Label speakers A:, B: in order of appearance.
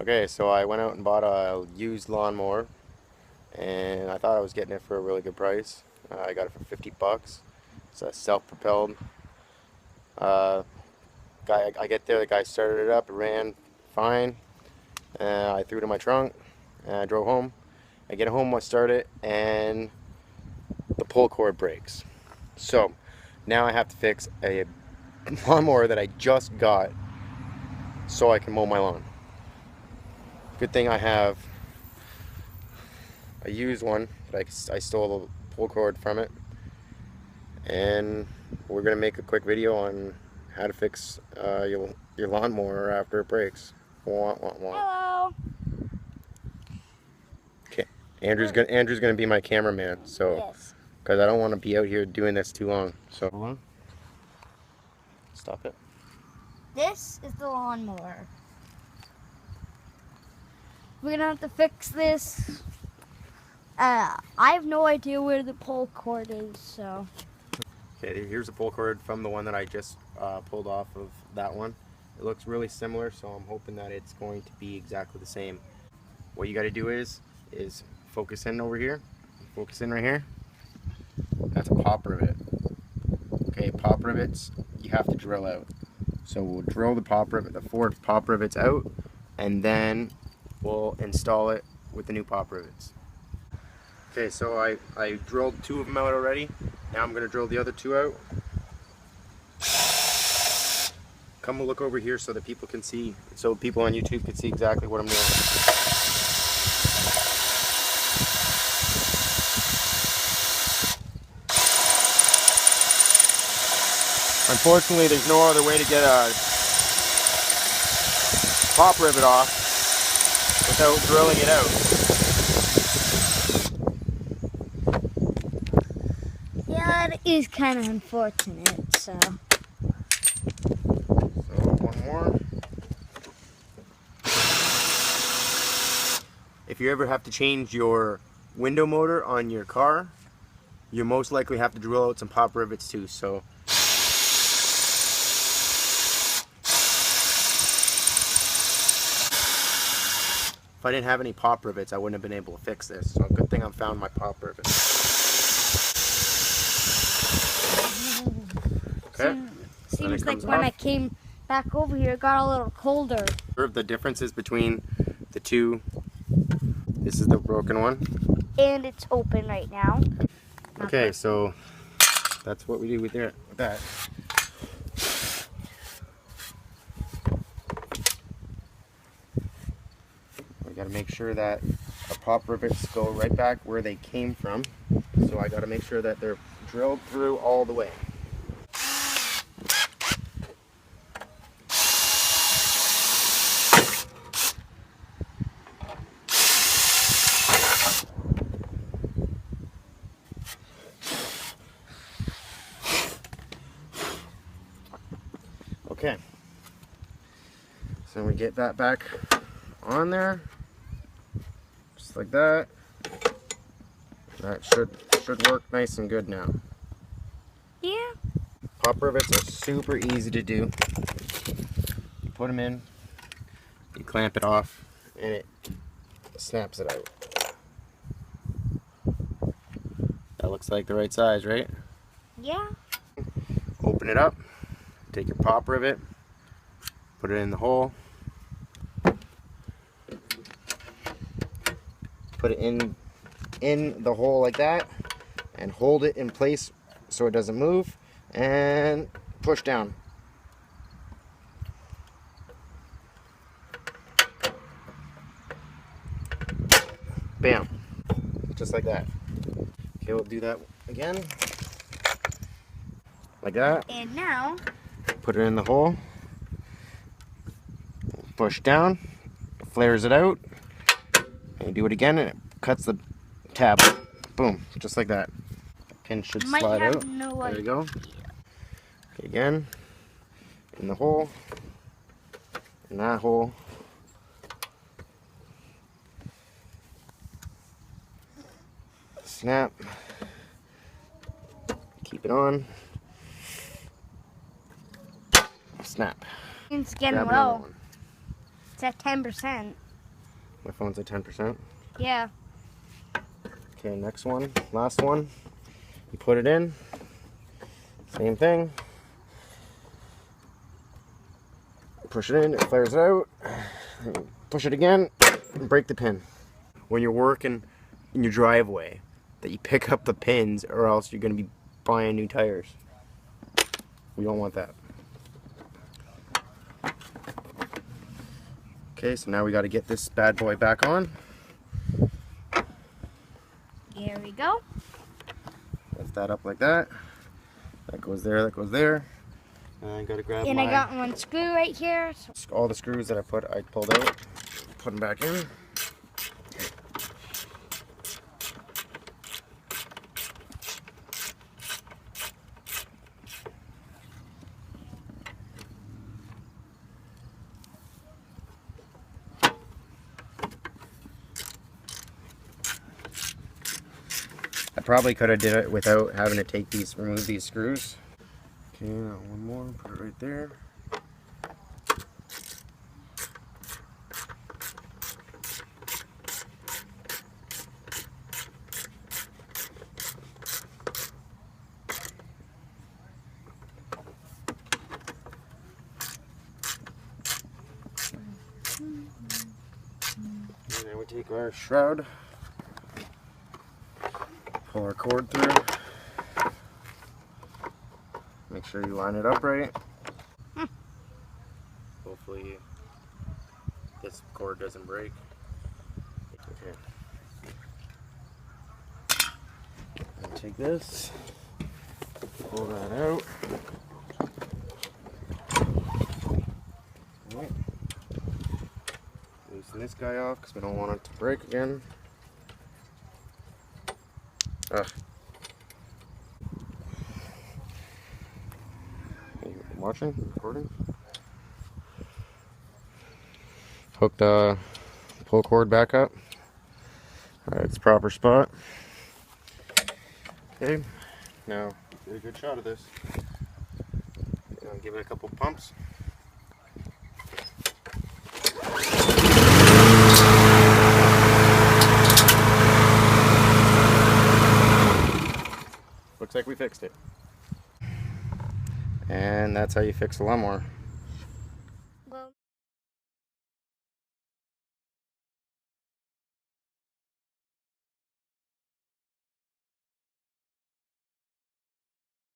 A: Okay, so I went out and bought a used lawnmower, and I thought I was getting it for a really good price. I got it for 50 bucks. It's a self-propelled. Uh, I get there, the guy started it up, it ran fine. I threw it in my trunk, and I drove home. I get home, I start it, and the pull cord breaks. So now I have to fix a lawnmower that I just got so I can mow my lawn. Good thing I have a used one that I stole the pull cord from it, and we're gonna make a quick video on how to fix your lawnmower after it breaks. Wah, wah, wah.
B: Hello.
A: Okay, Andrew's gonna be my cameraman, so
B: Yes.
A: because I don't want to be out here doing this too long. So hold on. Stop it.
B: This is the lawnmower. We're gonna have to fix this. I have no idea where the pull cord is, so.
A: Okay, here's the pull cord from the one that I just pulled off of that one. It looks really similar, so I'm hoping that it's going to be exactly the same. What you got to do is focus in over here. Focus in right here. That's a pop rivet. Okay, pop rivets you have to drill out. So we'll drill the pop rivet, the 4 pop rivets out, and then we'll install it with the new pop rivets. Okay, so I drilled 2 of them out already. Now I'm going to drill the other 2 out. Come look over here so that people can see, so people on YouTube can see exactly what I'm doing. Unfortunately, there's no other way to get a pop rivet off without drilling it out.
B: Yeah, it is kind of unfortunate, so.
A: One more. If you ever have to change your window motor on your car, you most likely have to drill out some pop rivets too. So if I didn't have any pop rivets, I wouldn't have been able to fix this. So good thing I found my pop rivets. Okay.
B: Seems like when I came back over here, it got a little colder.
A: The differences between the two. This is the broken one.
B: And it's open right now.
A: Okay, so that's what we do with that. We got to make sure that our pop rivets go right back where they came from. So I got to make sure that they're drilled through all the way. Okay, so we get that back on there, just like that. That should work nice and good now.
B: Yeah.
A: Pop rivets are super easy to do. You put them in, you clamp it off, and it snaps it out. That looks like the right size, right?
B: Yeah.
A: Open it up. Take your pop rivet, put it in the hole, put it in the hole like that, and hold it in place so it doesn't move, and push down. Bam, just like that. Okay, we'll do that again, like that.
B: And now,
A: Put it in the hole, push down, flares it out, and you do it again and it cuts the tab. Boom, just like that. Pin should slide out. There you go. Okay, again, in the hole, in that hole. Snap, keep it on. Snap.
B: it's getting
A: Grab
B: low. It's at 10%.
A: My phone's at 10%.
B: Yeah.
A: Okay, next one, last one. You put it in, same thing. Push it in, it flares out. Push it again, and break the pin. When you're working in your driveway, that you pick up the pins, or else you're going to be buying new tires. We don't want that. Okay, so now we got to get this bad boy back on.
B: Here we go.
A: Lift that up like that. That goes there, that goes there. And I got to grab
B: And I got one screw right here.
A: all the screws that I pulled out. Put them back in. I probably could have did it without having to remove these screws. Okay, now one more, put it right there. And then we take our shroud, pull our cord through, make sure you line it up right. Hopefully this cord doesn't break. Okay. And take this, pull that out. Right. Loosen this guy off because we don't want it to break again. Ugh. Are you watching? Recording? Hook the pull cord back up. Alright, it's proper spot. Okay, now get a good shot of this. Give it a couple pumps. Looks like we fixed it. And that's how you fix a lawnmower.